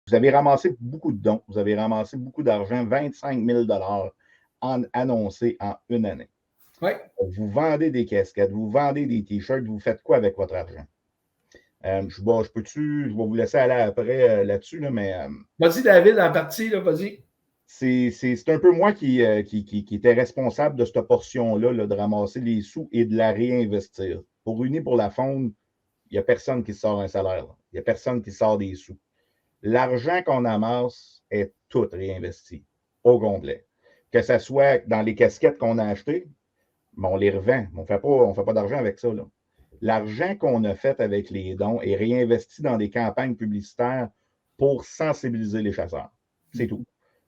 Vous avez ramassé beaucoup de dons, vous avez ramassé beaucoup d'argent, 25 000 annoncés en une année. Oui. Vous vendez des casquettes, vous vendez des t-shirts, vous faites quoi avec votre argent? Je vais vous laisser aller après là-dessus, là, mais. Vas-y, David, en partie, là, vas-y. C'est un peu moi qui était responsable de cette portion-là, là, de ramasser les sous et de la réinvestir. Pour Unis pour la Faune, il n'y a personne qui sort un salaire. Il n'y a personne qui sort des sous. L'argent qu'on amasse est tout réinvesti au complet. Que ce soit dans les casquettes qu'on a achetées, mais on les revend. On ne fait pas d'argent avec ça. L'argent qu'on a fait avec les dons est réinvesti dans des campagnes publicitaires pour sensibiliser les chasseurs. C'est tout.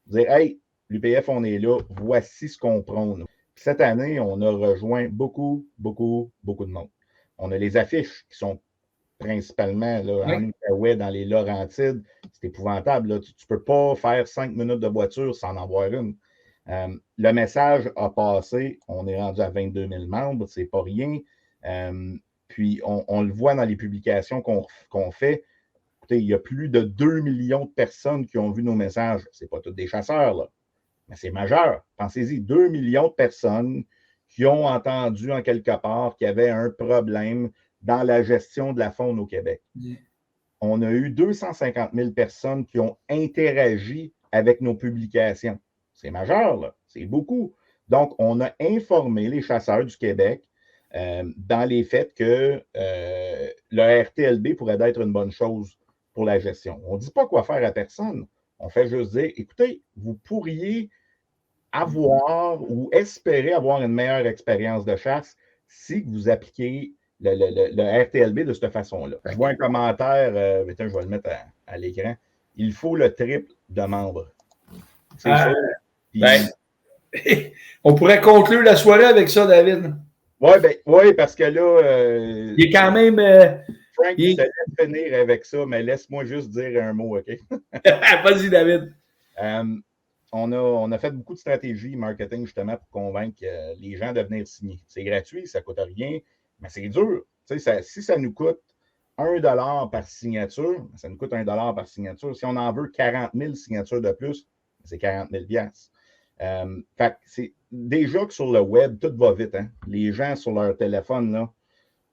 Dire, hey, l'UPF, on est là, voici ce qu'on prône. Cette année, on a rejoint beaucoup de monde. On a les affiches qui sont principalement là, en Outaouais, dans les Laurentides. C'est épouvantable. Là. Tu ne peux pas faire 5 minutes de voiture sans en voir une. Le message a passé. On est rendu à 22 000 membres. C'est pas rien. Puis, on le voit dans les publications qu'on fait. Écoutez, il y a plus de 2 millions de personnes qui ont vu nos messages. Ce n'est pas tous des chasseurs, là. Mais c'est majeur. Pensez-y, 2 millions de personnes qui ont entendu en quelque part qu'il y avait un problème dans la gestion de la faune au Québec. On a eu 250 000 personnes qui ont interagi avec nos publications. C'est majeur, là. C'est beaucoup. Donc, on a informé les chasseurs du Québec dans les faits que le RTLB pourrait être une bonne chose pour la gestion. On ne dit pas quoi faire à personne. On fait juste dire, écoutez, vous pourriez avoir ou espérer avoir une meilleure expérience de chasse si vous appliquez le RTLB de cette façon-là. Je vois un commentaire, je vais le mettre à l'écran. Il faut le triple de membres. C'est sûr. Puis, on pourrait conclure la soirée avec ça, David. Oui, parce que là... il est quand même... Frank, je te laisse finir avec ça, mais laisse-moi juste dire un mot, OK? Vas-y, David. On a fait beaucoup de stratégies marketing justement pour convaincre les gens de venir signer. C'est gratuit, ça ne coûte rien, mais c'est dur. Si ça nous coûte 1 $ par signature, ça nous coûte 1 $ par signature. Si on en veut 40 000 signatures de plus, c'est 40 000 fait que c'est déjà que sur le web, tout va vite. Hein? Les gens sur leur téléphone, là,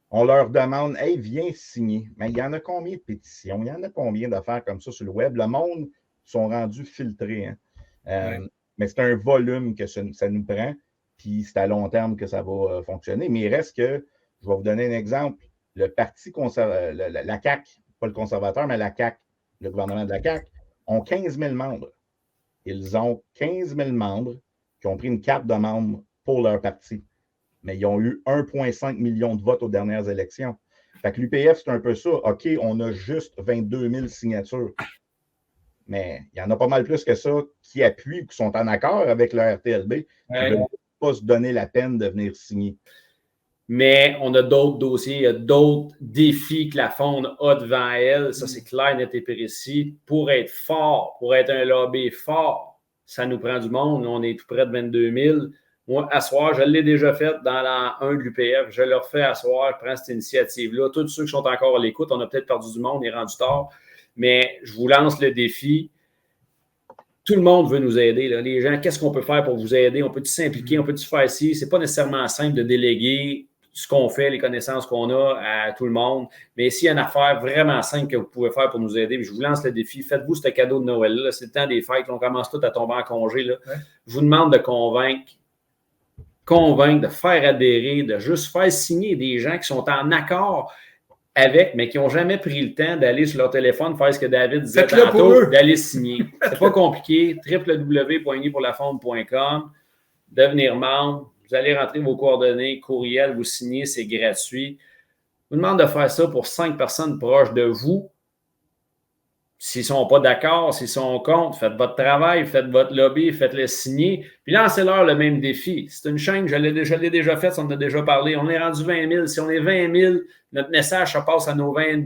on leur demande, hey, viens signer. Mais il y en a combien de pétitions? Il y en a combien d'affaires comme ça sur le web? Le monde sont rendus filtrés. Hein? Mais c'est un volume que ça nous prend, puis c'est à long terme que ça va fonctionner. Mais il reste que, je vais vous donner un exemple, le Parti conservateur, la CAQ, pas le conservateur, mais la CAQ, le gouvernement de la CAQ, ont 15 000 membres. Ils ont 15 000 membres qui ont pris une carte de membre pour leur parti. Mais ils ont eu 1,5 million de votes aux dernières élections. Fait que l'UPF, c'est un peu ça. OK, on a juste 22 000 signatures. Mais il y en a pas mal plus que ça qui appuient ou qui sont en accord avec le RTLB qui ne veulent pas se donner la peine de venir signer. Mais on a d'autres dossiers, il y a d'autres défis que la Faune a devant elle. Ça, c'est clair, net et précis. Pour être fort, pour être un lobby fort, ça nous prend du monde. On est tout près de 22 000. Moi, à soir, je l'ai déjà fait dans l'an 1 de l'UPF. Je le refais à soir. Je prends cette initiative-là. Tous ceux qui sont encore à l'écoute, on a peut-être perdu du monde, il est rendu tard. Mais je vous lance le défi. Tout le monde veut nous aider. Là. Les gens, qu'est-ce qu'on peut faire pour vous aider? On peut-tu s'impliquer? On peut-tu faire ci? C'est pas nécessairement simple de déléguer ce qu'on fait, les connaissances qu'on a à tout le monde. Mais s'il y a une affaire vraiment simple que vous pouvez faire pour nous aider, je vous lance le défi. Faites-vous ce cadeau de Noël-là. C'est le temps des fêtes. On commence tout à tomber en congé. Là. Je vous demande de convaincre, de faire adhérer, de juste faire signer des gens qui sont en accord avec, mais qui n'ont jamais pris le temps d'aller sur leur téléphone faire ce que David disait tantôt, d'aller signer. C'est pas compliqué. www.uniourpourlafaune.com, devenir membre. Vous allez rentrer vos coordonnées, courriel, vous signez, c'est gratuit. Je vous demande de faire ça pour 5 personnes proches de vous. S'ils ne sont pas d'accord, s'ils sont contre, faites votre travail, faites votre lobby, faites-le signer, puis lancez-leur le même défi. C'est une chaîne, je l'ai déjà faite, on en a déjà parlé. On est rendu 20 000. Si on est 20 000, notre message, ça passe à nos 20,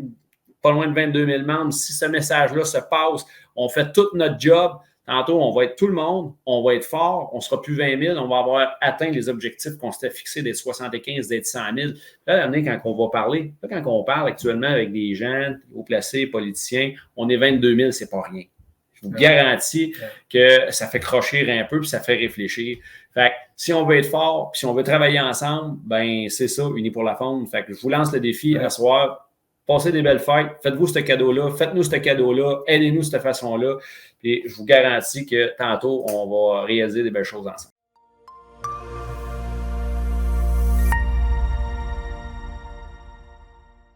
pas loin de 22 000 membres. Si ce message-là se passe, on fait tout notre job. Tantôt, on va être tout le monde, on va être fort, on ne sera plus 20 000, on va avoir atteint les objectifs qu'on s'était fixés d'être 75, d'être 100 000. Là, quand on va parler, là, quand on parle actuellement avec des gens, haut placés, politiciens, on est 22 000, c'est pas rien. Je vous garantis que ça fait crocher un peu puis ça fait réfléchir. Fait que si on veut être fort puis si on veut travailler ensemble, ben c'est ça, Unis pour la faune. Fait que je vous lance le défi à soir. Passez des belles fêtes. Faites-vous ce cadeau-là. Faites-nous ce cadeau-là. Aidez-nous de cette façon-là. Puis je vous garantis que tantôt, on va réaliser des belles choses ensemble.